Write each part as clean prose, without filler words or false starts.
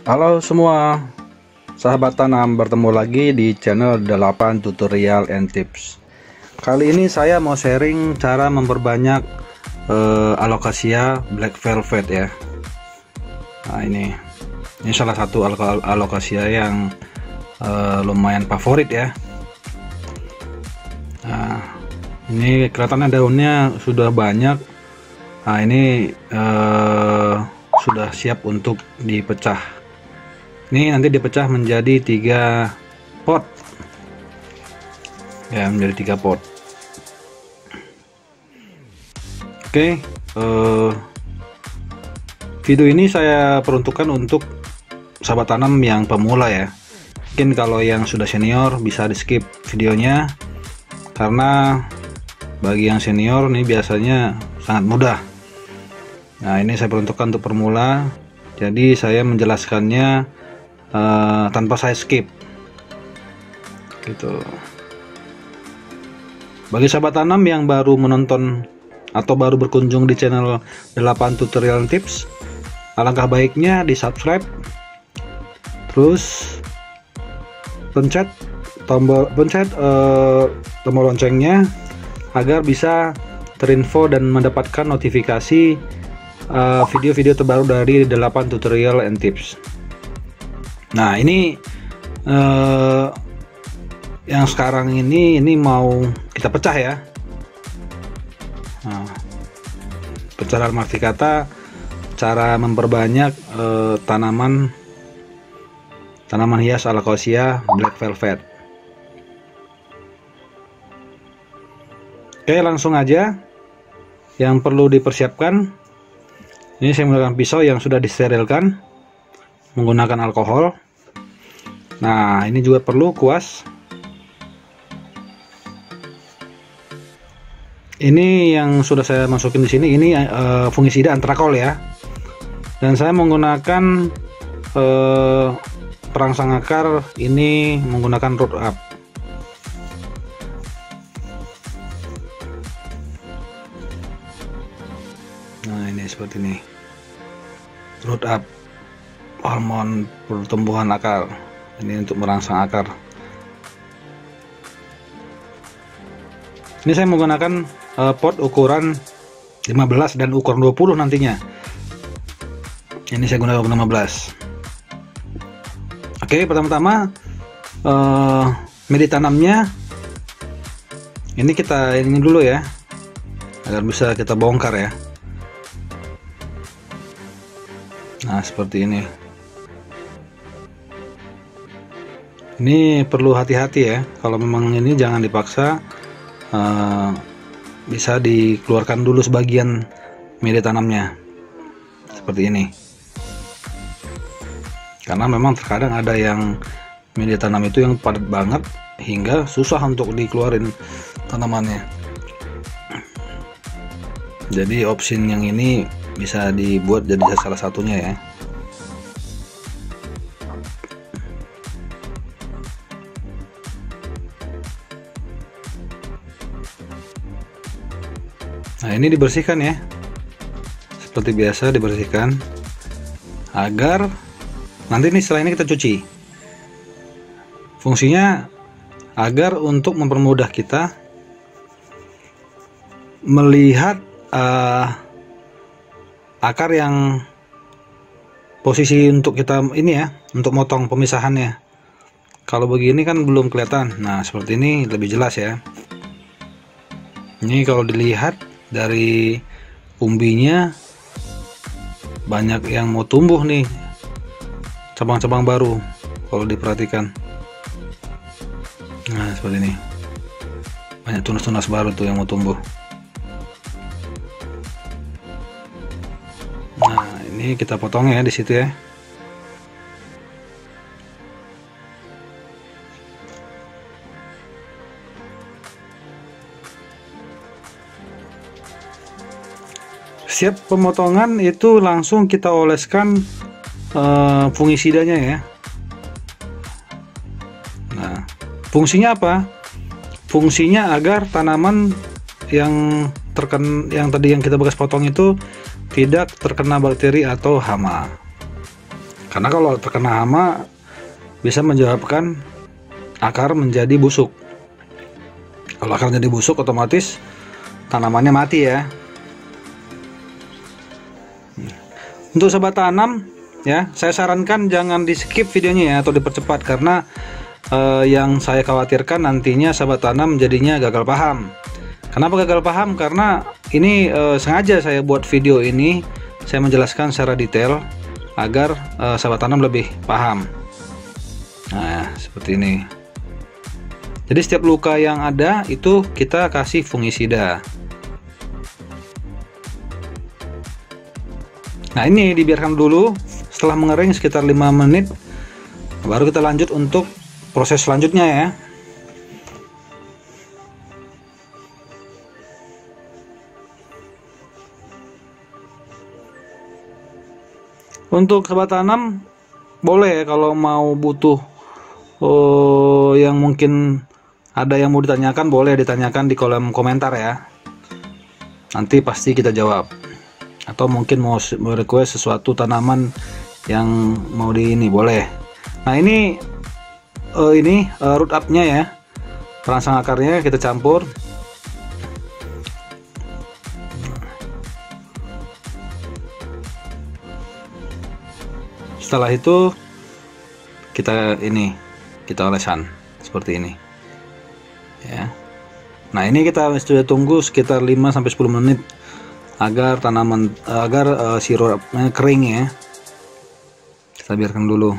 Halo semua sahabat tanam, bertemu lagi di channel 8 Tutorial and Tips. Kali ini saya mau sharing cara memperbanyak alokasia black velvet ya. Nah ini salah satu alokasia yang lumayan favorit ya. Nah ini kelihatannya daunnya sudah banyak. Nah ini sudah siap untuk dipecah. Ini nanti dipecah menjadi 3 pot ya, menjadi 3 pot. Oke, video ini saya peruntukkan untuk sahabat tanam yang pemula ya. Mungkin kalau yang sudah senior bisa di skip videonya, karena bagi yang senior ini biasanya sangat mudah. Nah ini saya peruntukkan untuk pemula, jadi saya menjelaskannya tanpa saya skip gitu. Bagi sahabat tanam yang baru menonton atau baru berkunjung di channel 8 Tutorial and Tips, alangkah baiknya di subscribe, terus pencet tombol loncengnya agar bisa terinfo dan mendapatkan notifikasi video-video terbaru dari 8 Tutorial and Tips. Nah ini yang sekarang ini mau kita pecah ya. Nah, pecah dalam arti kata cara memperbanyak tanaman hias alokasia black velvet. Oke, langsung aja. Yang perlu dipersiapkan, ini saya menggunakan pisau yang sudah disterilkan menggunakan alkohol. Nah ini juga perlu kuas. Ini yang sudah saya masukin di sini, ini fungisida antrakol ya, dan saya menggunakan perangsang akar ini menggunakan root up. Nah ini seperti ini, root up, hormon pertumbuhan akar. Ini untuk merangsang akar. Ini saya menggunakan pot ukuran 15 dan ukuran 20 nantinya. Ini saya gunakan 15. Oke, pertama-tama media tanamnya ini kita ini dulu ya, agar bisa kita bongkar ya. Nah seperti ini. Ini perlu hati-hati ya, kalau memang ini jangan dipaksa, bisa dikeluarkan dulu sebagian media tanamnya seperti ini, karena memang terkadang ada yang media tanam itu yang padat banget hingga susah untuk dikeluarin tanamannya. Jadi opsin yang ini bisa dibuat jadi salah satunya ya. Nah ini dibersihkan ya, seperti biasa dibersihkan agar nanti ini setelah ini kita cuci. Fungsinya agar untuk mempermudah kita melihat akar yang posisi untuk kita ini ya, untuk motong pemisahannya. Kalau begini kan belum kelihatan. Nah seperti ini lebih jelas ya. Ini kalau dilihat dari umbinya banyak yang mau tumbuh nih, cabang-cabang baru kalau diperhatikan. Nah seperti ini, banyak tunas-tunas baru tuh yang mau tumbuh. Nah ini kita potong ya di situ ya. Siap pemotongan itu langsung kita oleskan fungisidanya ya. Nah fungsinya apa? Fungsinya agar tanaman yang tadi yang kita bekas potong itu tidak terkena bakteri atau hama. Karena kalau terkena hama bisa menyebabkan akar menjadi busuk. Kalau akar menjadi busuk, otomatis tanamannya mati ya. Untuk sobat tanam ya, saya sarankan jangan di skip videonya ya, atau dipercepat, karena yang saya khawatirkan nantinya sobat tanam jadinya gagal paham. Kenapa gagal paham? Karena ini sengaja saya buat video ini, saya menjelaskan secara detail agar sahabat tanam lebih paham. Nah, seperti ini. Jadi setiap luka yang ada itu kita kasih fungisida. Nah, ini dibiarkan dulu, setelah mengering sekitar 5 menit baru kita lanjut untuk proses selanjutnya ya. Untuk sobat tanam boleh kalau mau butuh yang mungkin ada yang mau ditanyakan, boleh ditanyakan di kolom komentar ya. Nanti pasti kita jawab. Atau mungkin mau request sesuatu tanaman yang mau di ini, boleh. Nah, ini root up-nya ya. Perangsang akarnya kita campur. Setelah itu kita olesan seperti ini ya. Nah, ini kita sudah tunggu sekitar 5-10 menit agar sirupnya kering ya. Kita biarkan dulu.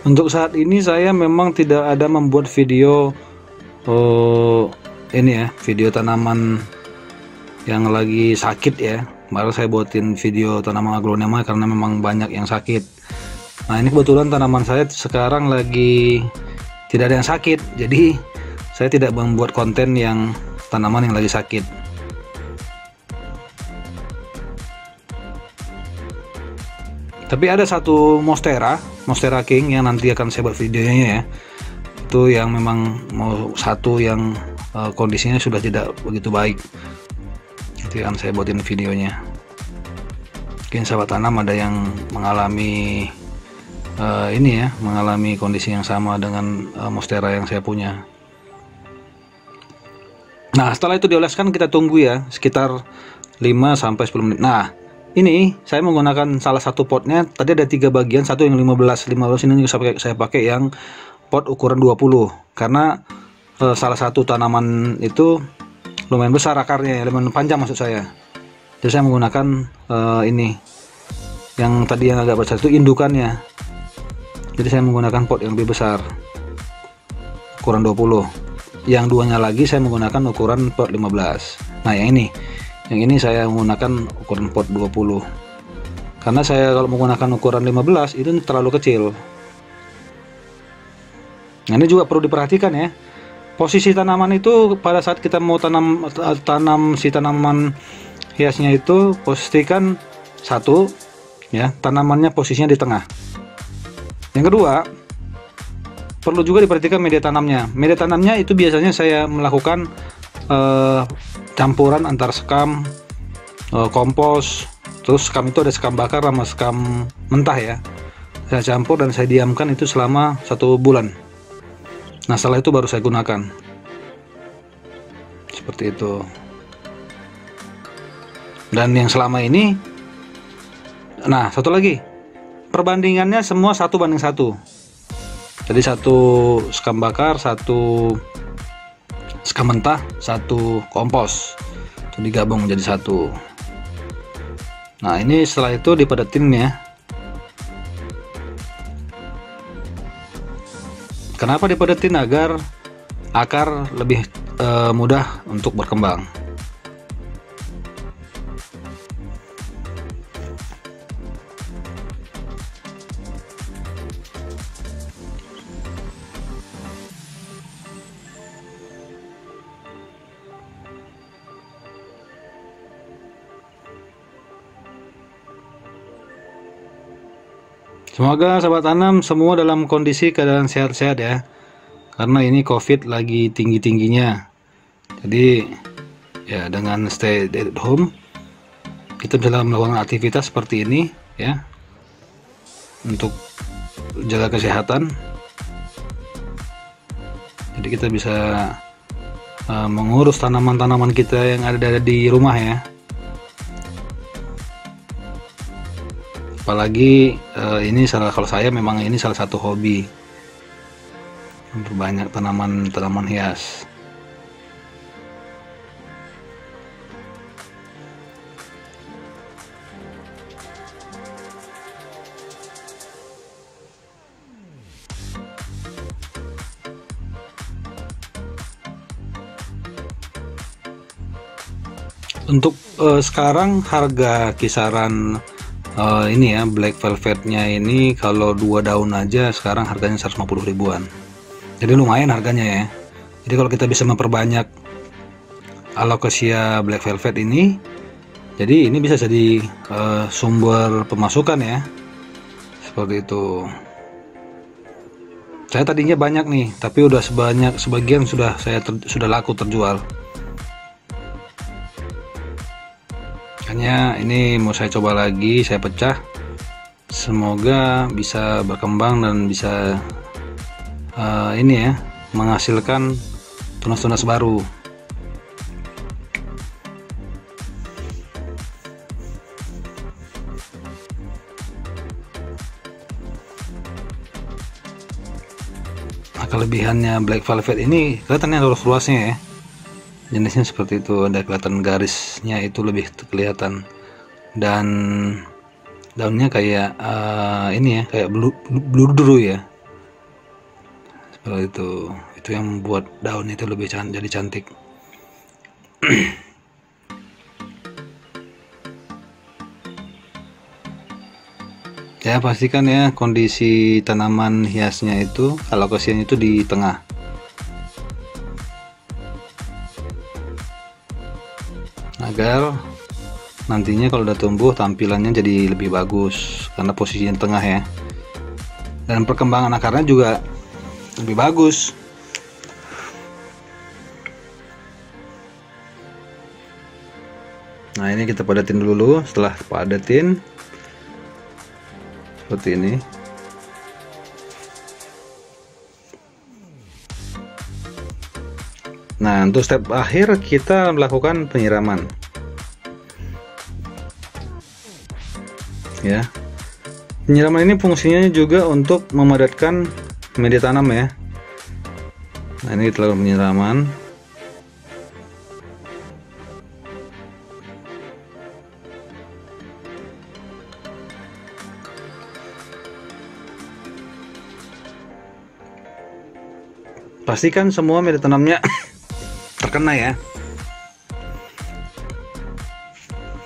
Untuk saat ini saya memang tidak ada membuat video ini ya, video tanaman yang lagi sakit ya. Baru saya buatin video tanaman aglonema karena memang banyak yang sakit. Nah, ini kebetulan tanaman saya sekarang lagi tidak ada yang sakit, jadi saya tidak membuat konten yang tanaman yang lagi sakit. Tapi ada satu Monstera King yang nanti akan saya buat videonya ya. Itu yang memang mau satu yang kondisinya sudah tidak begitu baik. Itu yang saya buatin videonya. Mungkin sahabat tanam ada yang mengalami mengalami kondisi yang sama dengan Monstera yang saya punya. Nah, setelah itu dioleskan, kita tunggu ya sekitar 5-10 menit. Nah, ini saya menggunakan salah satu potnya. Tadi ada 3 bagian, satu yang 15 ini saya pakai yang pot ukuran 20 karena salah satu tanaman itu lumayan besar akarnya, lumayan panjang maksud saya. Jadi saya menggunakan ini yang tadi yang agak besar itu indukannya. Jadi saya menggunakan pot yang lebih besar, ukuran 20. Yang duanya lagi saya menggunakan ukuran pot 15. Nah, yang ini saya menggunakan ukuran pot 20 karena saya kalau menggunakan ukuran 15 itu terlalu kecil. Nah, ini juga perlu diperhatikan ya, posisi tanaman itu pada saat kita mau tanam si tanaman hiasnya itu, pastikan satu ya, tanamannya posisinya di tengah. Yang kedua, perlu juga diperhatikan media tanamnya. Media tanamnya itu biasanya saya melakukan campuran antar sekam, kompos, terus sekam itu ada sekam bakar sama sekam mentah ya. Saya campur dan saya diamkan itu selama 1 bulan. Nah, setelah itu baru saya gunakan. Seperti itu. Dan yang selama ini, nah satu lagi, perbandingannya semua 1:1. Jadi 1 sekam bakar, 1 sekam mentah, 1 kompos, itu digabung menjadi 1. Nah, ini setelah itu dipadetin ya. Kenapa dipadetin? Agar akar lebih mudah untuk berkembang. Semoga sahabat tanam semua dalam kondisi keadaan sehat-sehat ya, karena ini COVID lagi tinggi-tingginya. Jadi ya dengan stay at home kita bisa melakukan aktivitas seperti ini ya, untuk jaga kesehatan. Jadi kita bisa mengurus tanaman-tanaman kita yang ada di rumah ya. Apalagi ini kalau saya memang ini salah satu hobi, memperbanyak tanaman hias. Untuk sekarang harga kisaran ini ya, black velvetnya ini kalau 2 daun aja sekarang harganya 150 ribuan. Jadi lumayan harganya ya. Jadi kalau kita bisa memperbanyak alocasia black velvet ini, jadi ini bisa jadi sumber pemasukan ya, seperti itu. Saya tadinya banyak nih, tapi udah sebagian sudah laku terjual. Makanya ini mau saya coba lagi, saya pecah, semoga bisa berkembang dan bisa ini ya, menghasilkan tunas-tunas baru. Nah, kelebihannya black velvet ini kelihatannya luas-luasnya ya, jenisnya seperti itu, ada kelihatan garisnya itu lebih kelihatan, dan daunnya kayak ini ya, kayak bluedru ya, seperti itu yang membuat daun itu lebih jadi cantik. Ya pastikan ya kondisi tanaman hiasnya itu, alokasinya itu di tengah. Agar nantinya kalau udah tumbuh tampilannya jadi lebih bagus, karena posisinya tengah ya, dan perkembangan akarnya juga lebih bagus. Nah ini kita padatin dulu. Setelah padatin seperti ini, nah untuk step akhir kita melakukan penyiraman ya. Penyiraman ini fungsinya juga untuk memadatkan media tanam ya. Nah ini kita lakukan penyiraman. Pastikan semua media tanamnya terkena ya,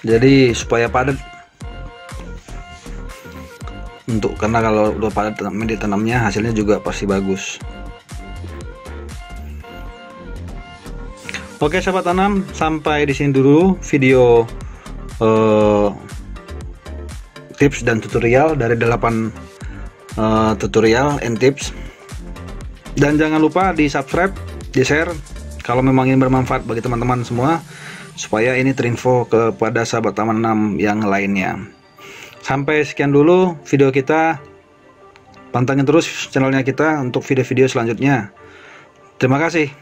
jadi supaya padat. Karena kalau udah padat media tanamnya, hasilnya juga pasti bagus. Oke sahabat tanam, sampai di sini dulu video tips dan tutorial dari 8 tutorial and tips. Dan jangan lupa di subscribe, di share kalau memang ini bermanfaat bagi teman-teman semua, supaya ini terinfo kepada sahabat tanam yang lainnya. Sampai sekian dulu video kita, pantengin terus channelnya kita untuk video-video selanjutnya. Terima kasih.